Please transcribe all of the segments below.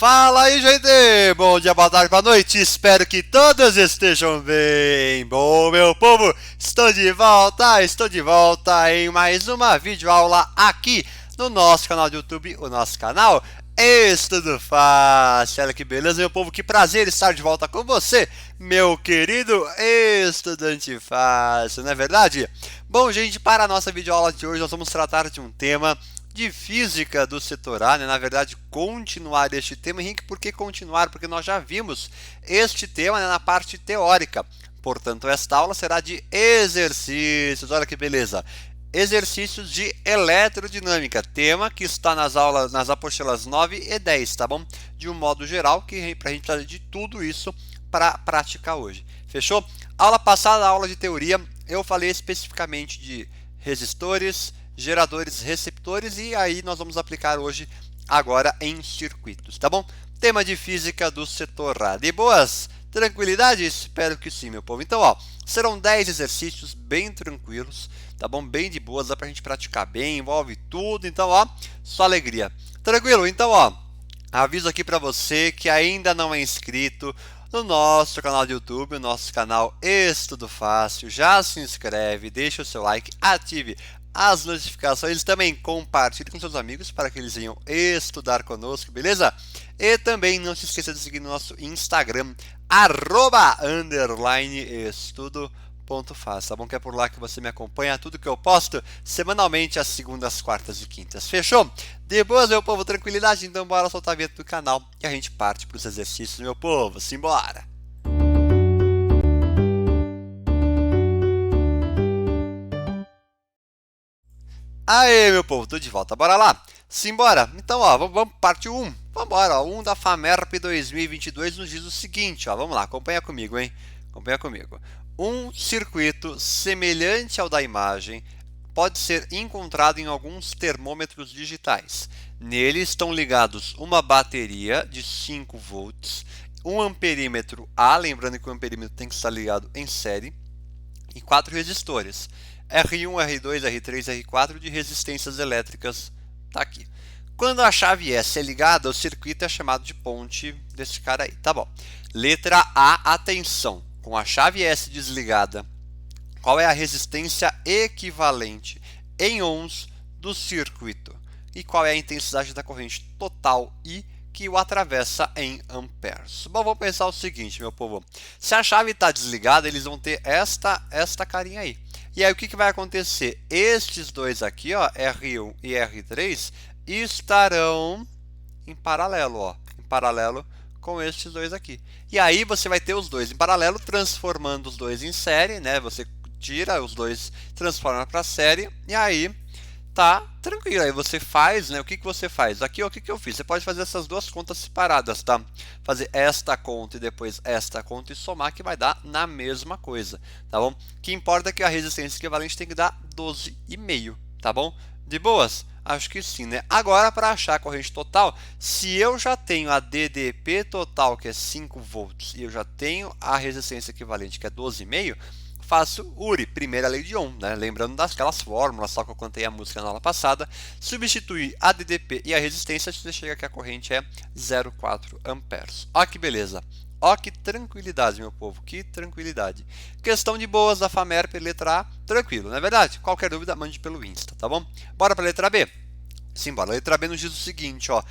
Fala aí, gente! Bom dia, boa tarde, boa noite. Espero que todos estejam bem. Bom, meu povo, estou de volta em mais uma videoaula aqui no nosso canal do YouTube, o nosso canal Estudo Fácil. Olha que beleza, meu povo, que prazer estar de volta com você, meu querido estudante fácil, não é verdade? Bom, gente, para a nossa videoaula de hoje, nós vamos tratar de um tema de física do setor A, né? Na verdade, continuar este tema. Henrique, por que continuar? Porque nós já vimos este tema, né, na parte teórica. Portanto, esta aula será de exercícios. Olha que beleza! Exercícios de eletrodinâmica, tema que está nas aulas, nas apostilas 9 e 10, tá bom? De um modo geral, que para a gente precisar de tudo isso para praticar hoje. Fechou? Aula passada, aula de teoria, eu falei especificamente de resistores, geradores, receptores, e aí nós vamos aplicar hoje agora em circuitos, tá bom? Tema de física do setor A. De boas? Tranquilidade? Espero que sim, meu povo. Então, ó, serão 10 exercícios bem tranquilos, tá bom? Bem de boas, dá pra gente praticar bem, envolve tudo, então, ó, só alegria. Tranquilo? Então, ó, aviso aqui para você que ainda não é inscrito no nosso canal do YouTube, o nosso canal Estudo Fácil. Já se inscreve, deixa o seu like, ative as notificações, também compartilhe com seus amigos para que eles venham estudar conosco, beleza? E também não se esqueça de seguir no nosso Instagram, @_estudo.fácil, tá bom? Que é por lá que você me acompanha, tudo que eu posto semanalmente às segundas, quartas e quintas. Fechou? De boas, meu povo, tranquilidade? Então bora soltar a vinheta do canal e a gente parte para os exercícios, meu povo. Simbora! Aê, meu povo, tô de volta, bora lá? Simbora! Então, ó, vamos parte 1. Vambora, ó, 1 da FAMERP 2022 nos diz o seguinte, ó, vamos lá, acompanha comigo, hein? Acompanha comigo. Um circuito semelhante ao da imagem pode ser encontrado em alguns termômetros digitais. Nele estão ligados uma bateria de 5 volts, um amperímetro A, lembrando que o amperímetro tem que estar ligado em série, e 4 resistores. R1, R2, R3, R4 de resistências elétricas, tá aqui. Quando a chave S é ligada, o circuito é chamado de ponte desse cara aí, tá bom. Letra A, atenção, com a chave S desligada, qual é a resistência equivalente em ohms do circuito? E qual é a intensidade da corrente total I que o atravessa em amperes? Bom, vamos pensar o seguinte, meu povo. Se a chave está desligada, eles vão ter esta carinha aí. E aí o que vai acontecer? Estes dois aqui, ó, R1 e R3, estarão em paralelo, ó, em paralelo com estes dois aqui. E aí você vai ter os dois em paralelo, transformando os dois em série, né? Você tira os dois, transforma para série, e aí tá tranquilo. Aí você faz, né? O que você faz? Aqui, ó, o que eu fiz? Você pode fazer essas duas contas separadas, tá? Fazer esta conta e depois esta conta e somar, que vai dar na mesma coisa, tá bom? O que importa é que a resistência equivalente tem que dar 12,5, tá bom? De boas? Acho que sim, né? Agora, para achar a corrente total, se eu já tenho a DDP total, que é 5 volts, e eu já tenho a resistência equivalente, que é 12,5, faço URI, primeira lei de Ohm, né? Lembrando daquelas fórmulas, só que eu contei a música na aula passada, substituir a DDP e a resistência, você chega que a corrente é 0,4 amperes. Ó que beleza! Ó que tranquilidade, meu povo, que tranquilidade. Questão de boas da FAMERP, letra A, tranquilo, não é verdade? Qualquer dúvida, mande pelo Insta, tá bom? Bora para a letra B? Simbora, a letra B nos diz o seguinte, ó.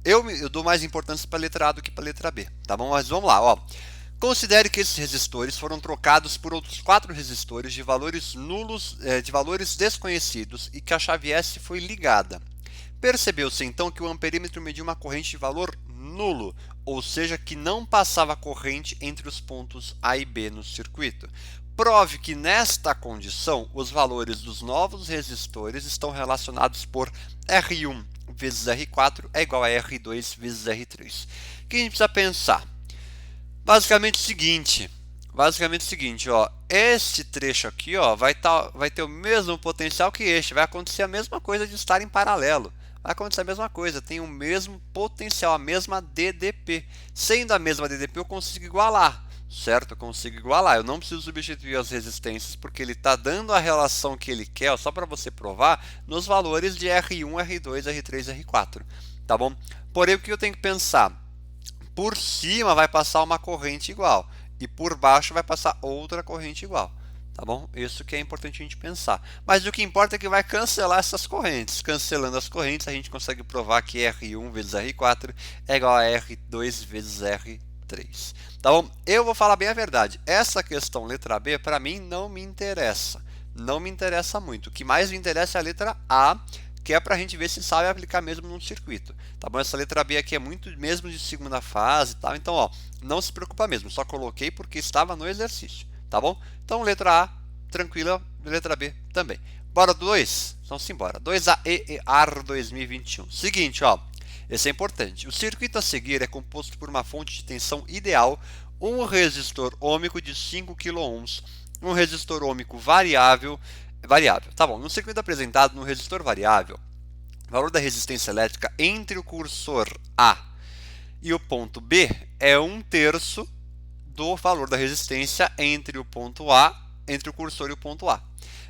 Eu dou mais importância para a letra A do que para a letra B, tá bom? Mas vamos lá, ó. Considere que esses resistores foram trocados por outros 4 resistores de valores nulos, de valores desconhecidos, e que a chave S foi ligada. Percebeu-se então que o amperímetro mediu uma corrente de valor nulo, ou seja, que não passava corrente entre os pontos A e B no circuito. Prove que nesta condição os valores dos novos resistores estão relacionados por R1 vezes R4 é igual a R2 vezes R3. O que a gente precisa pensar? Basicamente o seguinte, ó, este trecho aqui, ó, vai ter o mesmo potencial que este, vai acontecer a mesma coisa de estar em paralelo. Vai acontecer a mesma coisa, tem o mesmo potencial, a mesma DDP. Sendo a mesma DDP, eu consigo igualar, certo? Eu consigo igualar, eu não preciso substituir as resistências, porque ele está dando a relação que ele quer, ó, só para você provar, nos valores de R1, R2, R3, R4, tá bom? Porém, o que eu tenho que pensar? por cima vai passar uma corrente igual e por baixo vai passar outra corrente igual. Tá bom? Isso que é importante a gente pensar. Mas o que importa é que vai cancelar essas correntes. Cancelando as correntes, a gente consegue provar que R1 vezes R4 é igual a R2 vezes R3. Tá bom? Eu vou falar bem a verdade. Essa questão letra B, para mim, não me interessa. Não me interessa muito. O que mais me interessa é a letra A, que é para a gente ver se sabe aplicar mesmo num circuito. Tá bom? Essa letra B aqui é muito mesmo de segunda fase e tal. Então, ó, não se preocupa mesmo. Só coloquei porque estava no exercício. Tá bom? Então, letra A, tranquila. Letra B também. Bora 2? Então, simbora. 2A EEAR 2021. Seguinte, ó. Esse é importante. O circuito a seguir é composto por uma fonte de tensão ideal, um resistor ôhmico de 5 kΩ, um resistor ôhmico variável. Tá bom. No circuito apresentado no resistor variável, o valor da resistência elétrica entre o cursor A e o ponto B é 1/3 do valor da resistência entre o ponto A, entre o cursor e o ponto A.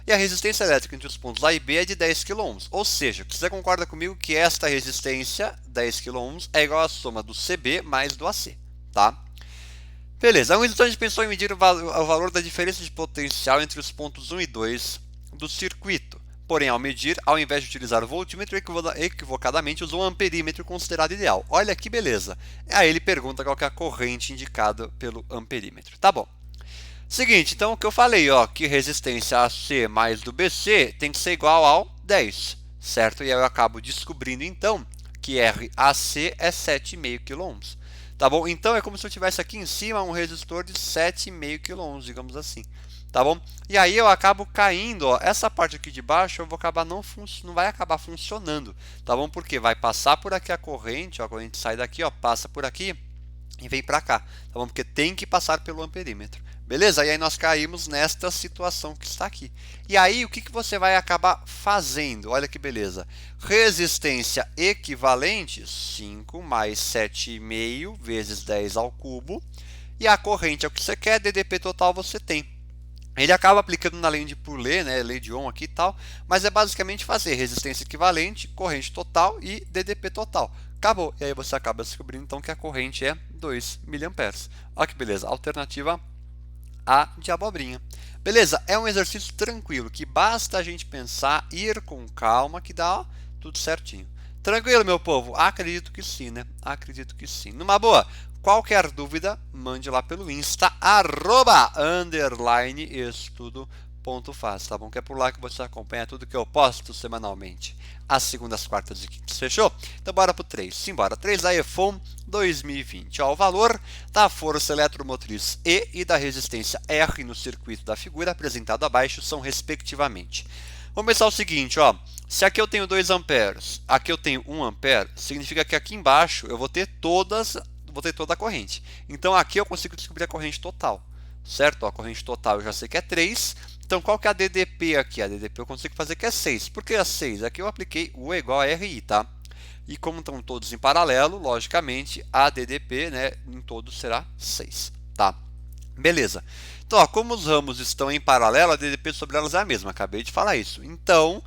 E a resistência elétrica entre os pontos A e B é de 10 kΩ. Ou seja, você concorda comigo que esta resistência, 10 kΩ, é igual à soma do CB mais do AC. Tá? Beleza, um estudante pensou em medir o valor da diferença de potencial entre os pontos 1 e 2 do circuito. Porém, ao medir, ao invés de utilizar o voltímetro, equivocadamente usou o amperímetro considerado ideal. Olha que beleza. Aí ele pergunta qual que é a corrente indicada pelo amperímetro. Tá bom. Seguinte, então o que eu falei, ó, que resistência AC mais do BC tem que ser igual ao 10, certo? E aí eu acabo descobrindo então que RAC é 7,5 kΩ. Tá bom? Então é como se eu tivesse aqui em cima um resistor de 7,5 kΩ, digamos assim. Tá bom? E aí eu acabo caindo, ó, essa parte aqui de baixo eu vou acabar não vai acabar funcionando, tá bom? Porque vai passar por aqui a corrente, ó, a corrente sai daqui, ó, passa por aqui e vem para cá, tá bom? Porque tem que passar pelo amperímetro. Beleza? E aí nós caímos nesta situação que está aqui. E aí o que você vai acabar fazendo? Olha que beleza. Resistência equivalente, 5 mais 7,5 vezes 10 ao cubo. E a corrente é o que você quer, DDP total você tem. Ele acaba aplicando na lei de Pourlet, né, lei de Ohm aqui e tal, mas é basicamente fazer resistência equivalente, corrente total e DDP total. Acabou. E aí você acaba descobrindo então que a corrente é 2 mA. Olha que beleza. Alternativa A de abobrinha. Beleza? É um exercício tranquilo, que basta a gente pensar, ir com calma, que dá tudo certinho. Tranquilo, meu povo? Acredito que sim, né? Acredito que sim. Numa boa, qualquer dúvida, mande lá pelo Insta, @estudo.faz, tá bom? Que é por lá que você acompanha tudo que eu posto semanalmente, às segundas, quartas e quintas. Fechou? Então bora pro 3. Simbora. 3 da EFON 2020. Ó, o valor da força eletromotriz E da resistência R no circuito da figura apresentado abaixo são respectivamente. Vamos pensar o seguinte, ó. Se aqui eu tenho 2 amperes, aqui eu tenho 1 ampere, significa que aqui embaixo eu vou ter toda a corrente. Então aqui eu consigo descobrir a corrente total, certo? Ó, a corrente total eu já sei que é 3. Então qual que é a DDP aqui? A DDP eu consigo fazer que é 6. Por que é 6? Aqui eu apliquei U igual a RI, tá? E como estão todos em paralelo, logicamente a DDP, né, em todos será 6, tá? Beleza. Então, ó, como os ramos estão em paralelo, a DDP sobre elas é a mesma. Acabei de falar isso. Então,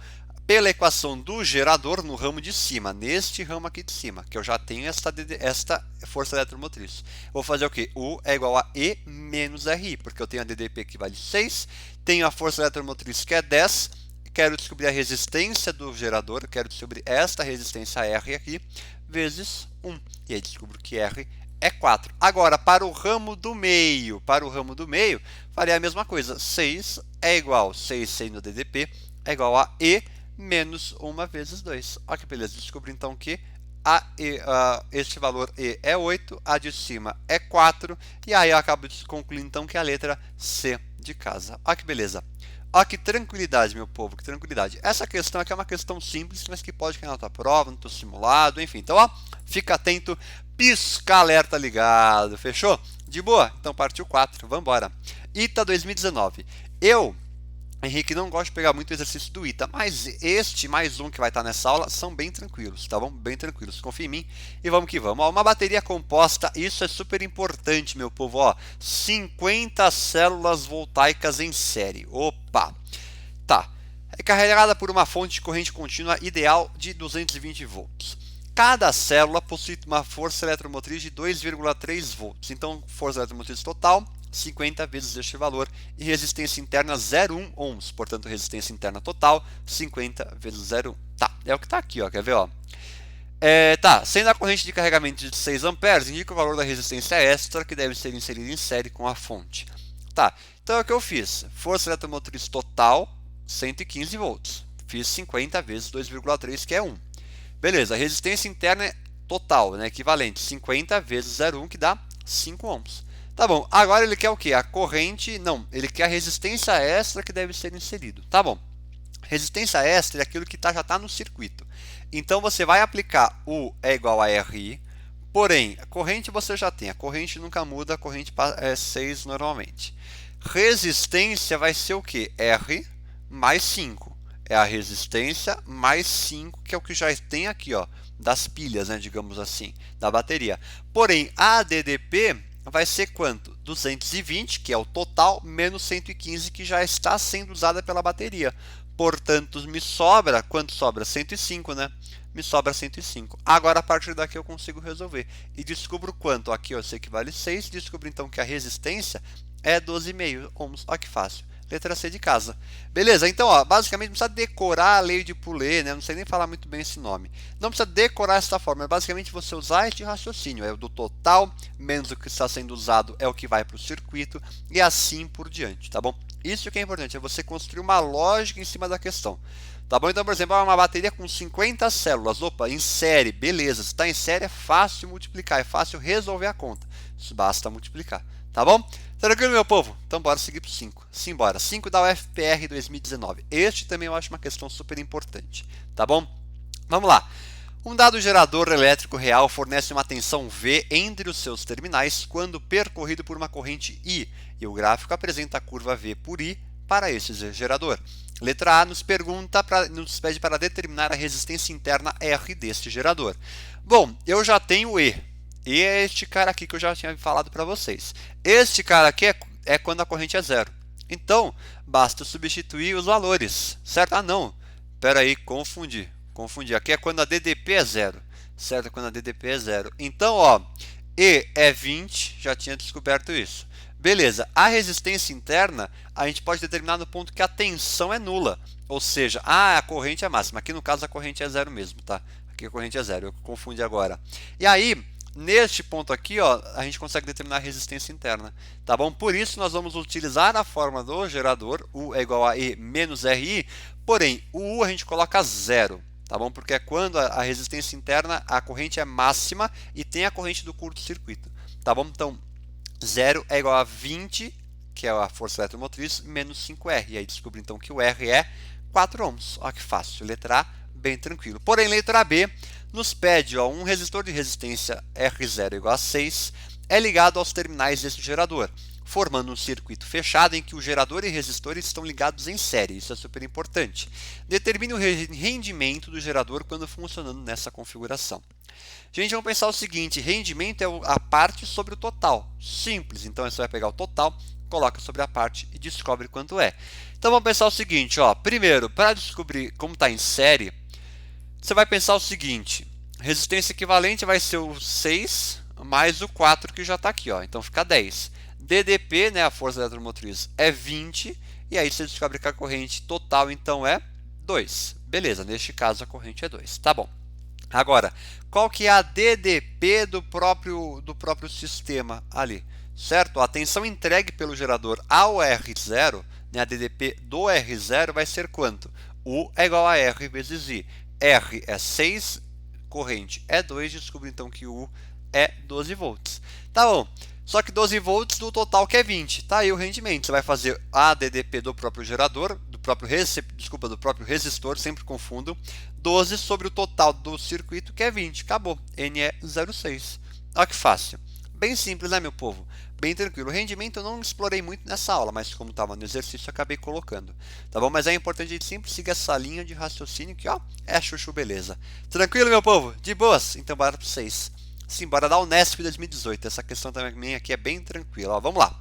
pela equação do gerador no ramo de cima, neste ramo aqui de cima, que eu já tenho esta força eletromotriz, vou fazer o quê? U é igual a E menos RI, porque eu tenho a DDP que vale 6, tenho a força eletromotriz que é 10, quero descobrir a resistência do gerador, quero descobrir esta resistência R aqui, vezes 1. E aí descubro que R é 4. Agora, para o ramo do meio, faria a mesma coisa. 6 é igual, 6 sendo DDP, é igual a E menos 1 vezes 2. Olha que beleza, descobri então que este valor E é 8, a de cima é 4, e aí eu acabo de concluir então que é a letra C de casa. Olha que beleza. Olha que tranquilidade, meu povo, que tranquilidade. Essa questão aqui é uma questão simples, mas que pode cair na tua prova, no teu simulado, enfim. Então, ó, fica atento, pisca alerta ligado, fechou? De boa? Então partiu 4, vamos embora. ITA 2019. Eu, Henrique, não gosto de pegar muito exercício do ITA, mas este mais um que vai estar nessa aula são bem tranquilos, tá bom? Bem tranquilos, confia em mim e vamos que vamos. Ó, uma bateria composta, isso é super importante, meu povo, ó, 50 células voltaicas em série. Opa! Tá. É carregada por uma fonte de corrente contínua ideal de 220 volts. Cada célula possui uma força eletromotriz de 2,3 volts. Então, força eletromotriz total, 50 vezes este valor. E resistência interna, 0,1 ohms. Portanto, resistência interna total, 50 vezes 0,1. Tá, é o que está aqui, ó. Quer ver, ó? Sendo a corrente de carregamento de 6 amperes, indica o valor da resistência extra que deve ser inserida em série com a fonte. Tá, então é o que eu fiz. Força eletromotriz total, 115 volts. Fiz 50 vezes 2,3, que é 1. Beleza, resistência interna total, né, equivalente, 50 vezes 0,1, que dá 5 ohms. Tá bom, agora ele quer o quê? A corrente, não, ele quer a resistência extra que deve ser inserido. Tá bom, resistência extra é aquilo que já está no circuito. Então você vai aplicar U é igual a RI, porém, a corrente você já tem, a corrente nunca muda, a corrente é 6 normalmente. Resistência vai ser o quê? R mais 5. É a resistência mais 5, que é o que já tem aqui, ó, das pilhas, né, digamos assim, da bateria. Porém, a DDP vai ser quanto? 220, que é o total, menos 115, que já está sendo usada pela bateria. Portanto, me sobra, quanto sobra? 105, né? Me sobra 105. Agora, a partir daqui, eu consigo resolver. E descubro quanto? Aqui, ó, eu sei que vale 6. Descubro, então, que a resistência é 12,5 ohms. Olha que fácil. Letra C de casa. Beleza? Então, ó, basicamente, não precisa decorar a lei de Poulet, né? Não sei nem falar muito bem esse nome. Não precisa decorar essa forma. É basicamente você usar este raciocínio. É o do total, menos o que está sendo usado é o que vai para o circuito, e assim por diante, tá bom? Isso que é importante, é você construir uma lógica em cima da questão. Tá bom? Então, por exemplo, uma bateria com 50 células. Opa, em série, beleza. Se está em série, é fácil multiplicar, é fácil resolver a conta. Isso basta multiplicar. Tá bom? Tranquilo, meu povo? Então, bora seguir para o 5. Simbora. 5 da UFPR 2019. Este também eu acho uma questão super importante. Tá bom? Vamos lá. Um dado gerador elétrico real fornece uma tensão V entre os seus terminais quando percorrido por uma corrente I, e o gráfico apresenta a curva V por I para esse gerador. Letra A nos pede para determinar a resistência interna R deste gerador. Bom, eu já tenho E. E é este cara aqui que eu já tinha falado para vocês. Este cara aqui é quando a corrente é zero. Então, basta substituir os valores, certo? Ah, não. Espera aí, confundi. Aqui é quando a DDP é zero, certo? Quando a DDP é zero. Então, ó, E é 20, já tinha descoberto isso. Beleza, a resistência interna, a gente pode determinar no ponto que a tensão é nula. Ou seja, a corrente é máxima. Aqui no caso a corrente é zero mesmo, tá? Aqui a corrente é zero, eu confundi agora. E aí, neste ponto aqui, ó, a gente consegue determinar a resistência interna, tá bom? Por isso, nós vamos utilizar a fórmula do gerador, U é igual a E menos RI, porém, o U a gente coloca zero, tá bom? Porque é quando a resistência interna, a corrente é máxima e tem a corrente do curto-circuito, tá bom? Então, 0 é igual a 20, que é a força eletromotriz, menos 5R. E aí descobri então que o R é 4 ohms. Olha que fácil, letra A, bem tranquilo. Porém, letra B nos pede, ó, um resistor de resistência R0 igual a 6 é ligado aos terminais desse gerador, formando um circuito fechado em que o gerador e resistor estão ligados em série. Isso é super importante. Determine o rendimento do gerador quando funcionando nessa configuração. Gente, vamos pensar o seguinte, rendimento é a parte sobre o total. Simples, então você vai pegar o total, coloca sobre a parte e descobre quanto é. Então vamos pensar o seguinte, ó, primeiro, para descobrir como está em série, você vai pensar o seguinte, resistência equivalente vai ser o 6 mais o 4 que já está aqui, ó, então fica 10. DDP, né, a força eletromotriz, é 20, e aí você descobre que a corrente total então é 2. Beleza, neste caso a corrente é 2, tá bom. Agora, qual que é a DDP do próprio sistema ali, certo? A tensão entregue pelo gerador ao R0, né, a DDP do R0 vai ser quanto? U é igual a R vezes I. R é 6, corrente é 2, descubro então que U é 12 volts. Tá bom, só que 12 volts do total que é 20. Tá aí o rendimento. Você vai fazer a DDP do próprio gerador, do próprio resistor, sempre confundo, 12 sobre o total do circuito que é 20. Acabou, N é 0,6. Olha que fácil. Bem simples, né, meu povo? Bem tranquilo. O rendimento eu não explorei muito nessa aula, mas como estava no exercício, eu acabei colocando. Tá bom? Mas é importante a gente sempre seguir essa linha de raciocínio que, ó, é chuchu beleza. Tranquilo, meu povo? De boas? Então bora para 6. Sim, bora dar o Unesp 2018. Essa questão também aqui é bem tranquila. Ó, vamos lá.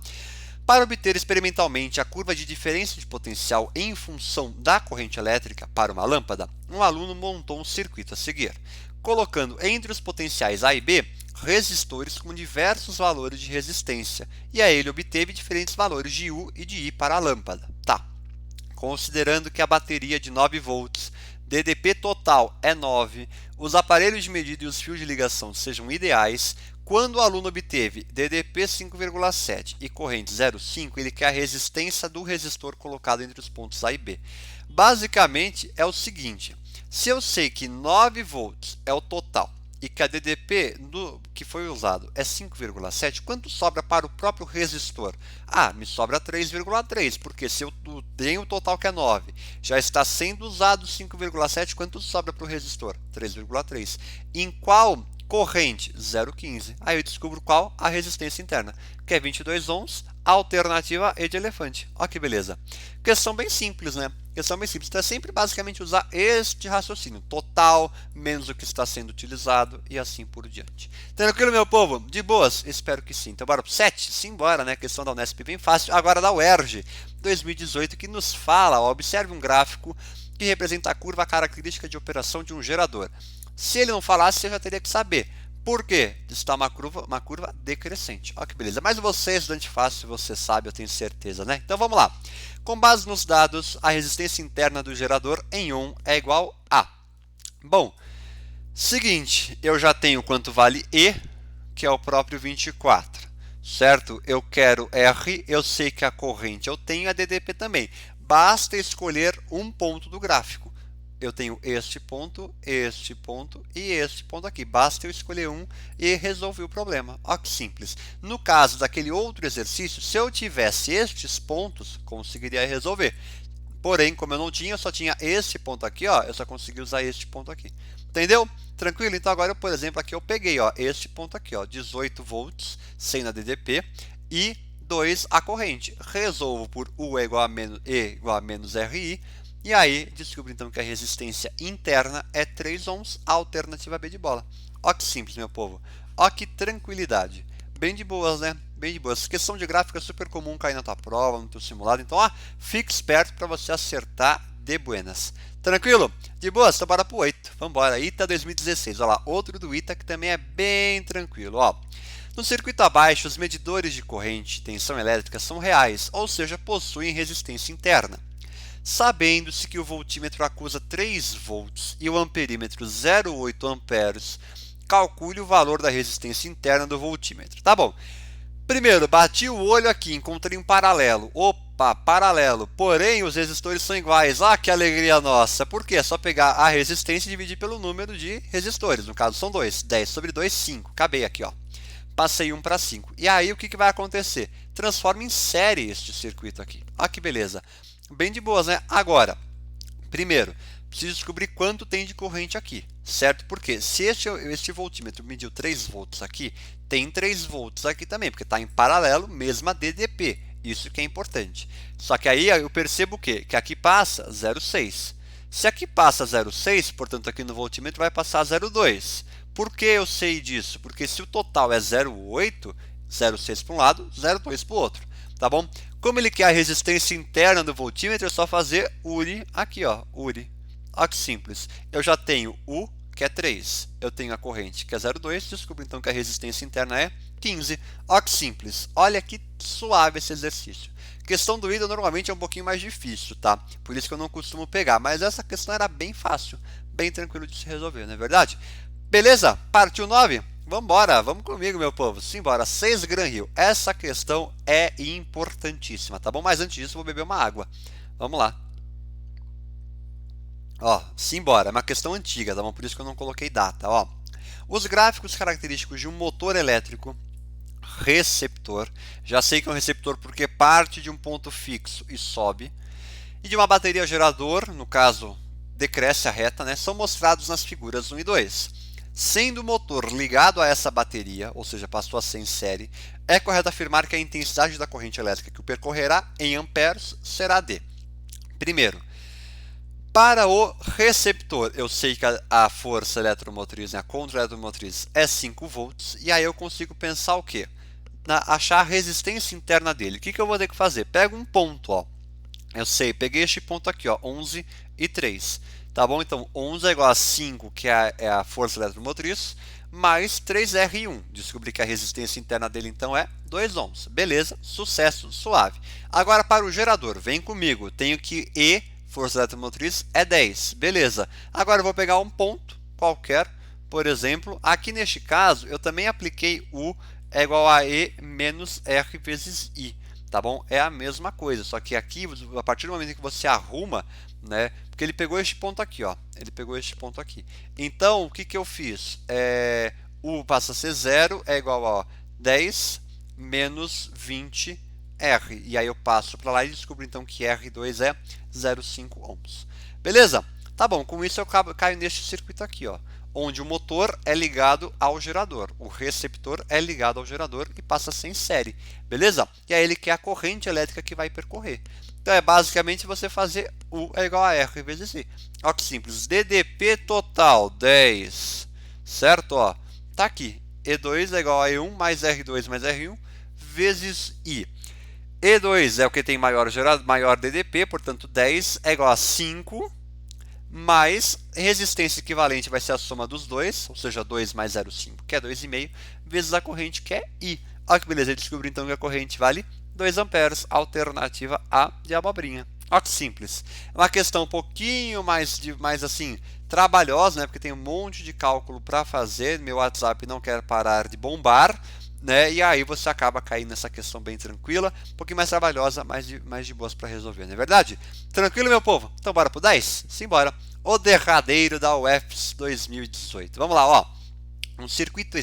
Para obter experimentalmente a curva de diferença de potencial em função da corrente elétrica para uma lâmpada, um aluno montou um circuito a seguir. colocando entre os potenciais A e B resistores com diversos valores de resistência. E aí ele obteve diferentes valores de U e de I para a lâmpada. Tá. Considerando que a bateria de 9 volts, DDP total é 9, os aparelhos de medida e os fios de ligação sejam ideais, quando o aluno obteve DDP 5,7 e corrente 0,5, ele quer a resistência do resistor colocado entre os pontos A e B. Basicamente é o seguinte, se eu sei que 9 volts é o total e que a DDP que foi usado é 5,7, quanto sobra para o próprio resistor? Ah, me sobra 3,3, porque se eu tenho o total que é 9, já está sendo usado 5,7, quanto sobra para o resistor? 3,3. Em qual corrente? 0,15. Aí eu descubro qual? A resistência interna, que é 22 ohms, alternativa E de elefante. Olha que beleza. Questão bem simples, né? Questão bem simples. Então é sempre basicamente usar este raciocínio. Total, menos o que está sendo utilizado e assim por diante. Tranquilo, meu povo? De boas? Espero que sim. Então bora pro 7? Simbora, né? Questão da Unesp bem fácil. Agora da UERJ 2018 que nos fala, ó, observe um gráfico que representa a curva característica de operação de um gerador. Se ele não falasse, você já teria que saber. Por quê? Está uma curva decrescente. Olha que beleza. Mas você, estudante fácil, você sabe, eu tenho certeza, né? Então vamos lá. Com base nos dados, a resistência interna do gerador em ohm é igual a... Bom, seguinte, eu já tenho quanto vale E, que é o próprio 24, certo? Eu quero R, eu sei que a corrente eu tenho, a DDP também. Basta escolher um ponto do gráfico. Eu tenho este ponto e este ponto aqui. Basta eu escolher um e resolver o problema. Olha que simples. No caso daquele outro exercício, se eu tivesse estes pontos, conseguiria resolver. Porém, como eu não tinha, eu só tinha este ponto aqui, ó, eu só consegui usar este ponto aqui. Entendeu? Tranquilo? Então agora, por exemplo, aqui eu peguei ó, este ponto aqui, ó, 18 volts, 100 na DDP e 2 a corrente. Resolvo por U é igual a menos, E igual a menos RI. E aí, descubro então que a resistência interna é 3 ohms, alternativa B de bola. Ó que simples, meu povo. Ó que tranquilidade. Bem de boas, né? Bem de boas. Questão de gráfico é super comum cair na tua prova, no teu simulado. Então, ó, fique esperto para você acertar de buenas. Tranquilo? De boas? Então, bora pro 8. Vamos embora. ITA 2016. Olha lá, outro do ITA que também é bem tranquilo. Ó. No circuito abaixo, os medidores de corrente e tensão elétrica são reais, ou seja, possuem resistência interna. Sabendo-se que o voltímetro acusa 3 volts e o amperímetro 0,8 amperes, calcule o valor da resistência interna do voltímetro. Tá bom. Primeiro, bati o olho aqui, encontrei um paralelo. Opa, paralelo. Porém, os resistores são iguais. Ah, que alegria nossa. Por quê? É só pegar a resistência e dividir pelo número de resistores. No caso, são 2. 10 sobre 2, 5. Acabei aqui, ó. Passei 1 para 5. E aí, o que vai acontecer? Transforma em série este circuito aqui. Olha que beleza. Bem de boas, né? Agora, primeiro, preciso descobrir quanto tem de corrente aqui, certo? Porque se este voltímetro mediu 3 volts aqui, tem 3 volts aqui também, porque está em paralelo, mesma DDP. Isso que é importante. Só que aí eu percebo o quê? Que aqui passa 0,6. Se aqui passa 0,6, portanto aqui no voltímetro vai passar 0,2. Por que eu sei disso? Porque se o total é 0,8, 0,6 para um lado, 0,2 para o outro. Tá bom? Como ele quer a resistência interna do voltímetro, é só fazer URI aqui, ó, URI. Olha que simples. Eu já tenho U, que é 3. Eu tenho a corrente, que é 0,2. Descubro então que a resistência interna é 15. Olha que simples. Olha que suave esse exercício. Questão do ITA normalmente é um pouquinho mais difícil, tá? Por isso que eu não costumo pegar. Mas essa questão era bem fácil, bem tranquilo de se resolver, não é verdade? Beleza? Partiu 9? Vambora, vamos comigo, meu povo. Simbora, 6 Gran Rio. Essa questão é importantíssima, tá bom? Mas antes disso, vou beber uma água. Vamos lá. Ó, simbora, é uma questão antiga, tá bom? Por isso que eu não coloquei data, ó. Os gráficos característicos de um motor elétrico receptor, já sei que é um receptor porque parte de um ponto fixo e sobe, e de uma bateria gerador, no caso, decresce a reta, né? São mostrados nas figuras 1 e 2. Sendo o motor ligado a essa bateria, ou seja, passou a ser em série, é correto afirmar que a intensidade da corrente elétrica que o percorrerá em amperes será D. Primeiro, para o receptor, eu sei que a força eletromotriz, né, a contra-eletromotriz é 5 volts, e aí eu consigo pensar o quê? Achar a resistência interna dele. O que eu vou ter que fazer? Pego um ponto, ó. Eu sei, peguei este ponto aqui, ó, 11 e 3. Tá bom? Então, 11 é igual a 5, que é a força eletromotriz, mais 3R1. Descobri que a resistência interna dele, então, é 2 ohms. Beleza, sucesso, suave. Agora, para o gerador, vem comigo. Tenho que E, força eletromotriz, é 10. Beleza. Agora, eu vou pegar um ponto qualquer. Por exemplo, aqui neste caso, eu também apliquei U é igual a E menos R vezes I. Tá bom? É a mesma coisa, só que aqui, a partir do momento em que você arruma, né? Porque ele pegou este ponto aqui, ó. Ele pegou este ponto aqui. Então, o que que eu fiz? U passa a ser 0, é igual a 10 menos 20 R. E aí eu passo para lá e descubro então que R2 é 0,5 ohms. Beleza? Tá bom, com isso eu caio neste circuito aqui, ó, onde o motor é ligado ao gerador, o receptor é ligado ao gerador e passa a ser em série, beleza? E aí ele quer a corrente elétrica que vai percorrer. Então é basicamente você fazer U é igual a R vezes I. Olha que simples, DDP total 10, certo? Ó, tá aqui, E2 é igual a E1 mais R2 mais R1 vezes I. E2 é o que tem maior DDP, portanto 10 é igual a 5, mais resistência equivalente vai ser a soma dos dois, ou seja, 2 mais 0,5, que é 2,5, vezes a corrente, que é I. Olha que beleza, ele descobriu então que a corrente vale 2 amperes, alternativa A de abobrinha. Olha que simples. É uma questão um pouquinho mais assim, trabalhosa, né? Porque tem um monte de cálculo para fazer, meu WhatsApp não quer parar de bombar, né? E aí você acaba caindo nessa questão bem tranquila, um pouquinho mais trabalhosa, mais de boas para resolver, não é verdade? Tranquilo, meu povo? Então bora pro 10? Simbora! O derradeiro da UFS 2018. Vamos lá, ó. Um circuito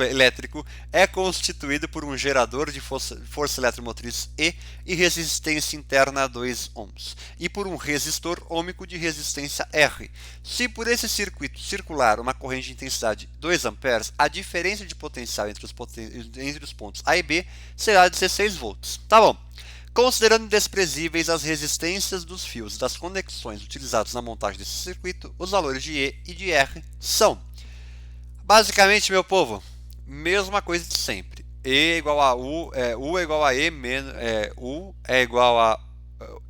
elétrico é constituído por um gerador de força eletromotriz E resistência interna a 2 ohms, e por um resistor ôhmico de resistência R. Se por esse circuito circular uma corrente de intensidade 2 amperes, a diferença de potencial entre os pontos A e B será 16 volts. Tá bom. Considerando desprezíveis as resistências dos fios das conexões utilizados na montagem desse circuito, os valores de E e de R são: basicamente, meu povo, mesma coisa de sempre. E igual a U, U é igual a E menos U é igual a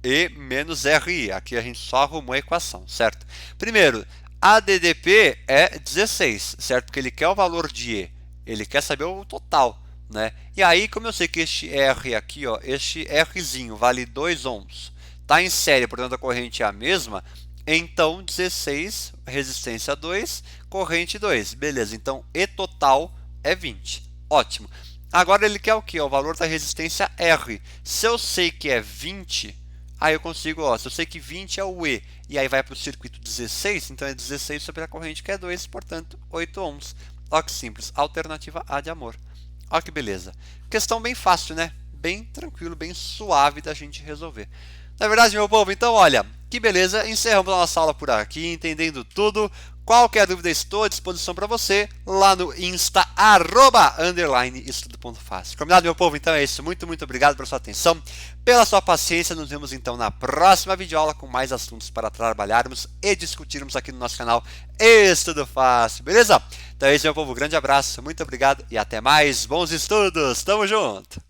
E menos RI. Aqui a gente só arrumou a equação, certo? Primeiro, a DDP é 16, certo? Porque ele quer o valor de E, ele quer saber o total, né? E aí, como eu sei que este R aqui, ó, este Rzinho vale 2 ohms, tá em série, portanto a corrente é a mesma. Então, 16, resistência 2, corrente 2. Beleza, então E total é 20. Ótimo. Agora ele quer o quê? O valor da resistência R. Se eu sei que é 20, aí eu consigo, ó, se eu sei que 20 é o E, e aí vai para o circuito 16, então é 16 sobre a corrente que é 2, portanto, 8 ohms. Olha que simples, alternativa A de amor. Olha que beleza. Questão bem fácil, né? Bem tranquilo, bem suave da gente resolver. Na verdade, meu povo, então olha, que beleza, encerramos a nossa aula por aqui, entendendo tudo. Qualquer dúvida, estou à disposição para você lá no Insta, @estudo.fácil. Combinado, meu povo? Então é isso. Muito obrigado pela sua atenção, pela sua paciência. Nos vemos então na próxima videoaula com mais assuntos para trabalharmos e discutirmos aqui no nosso canal Estudo Fácil, beleza? Então é isso, meu povo. Grande abraço, muito obrigado e até mais. Bons estudos. Tamo junto!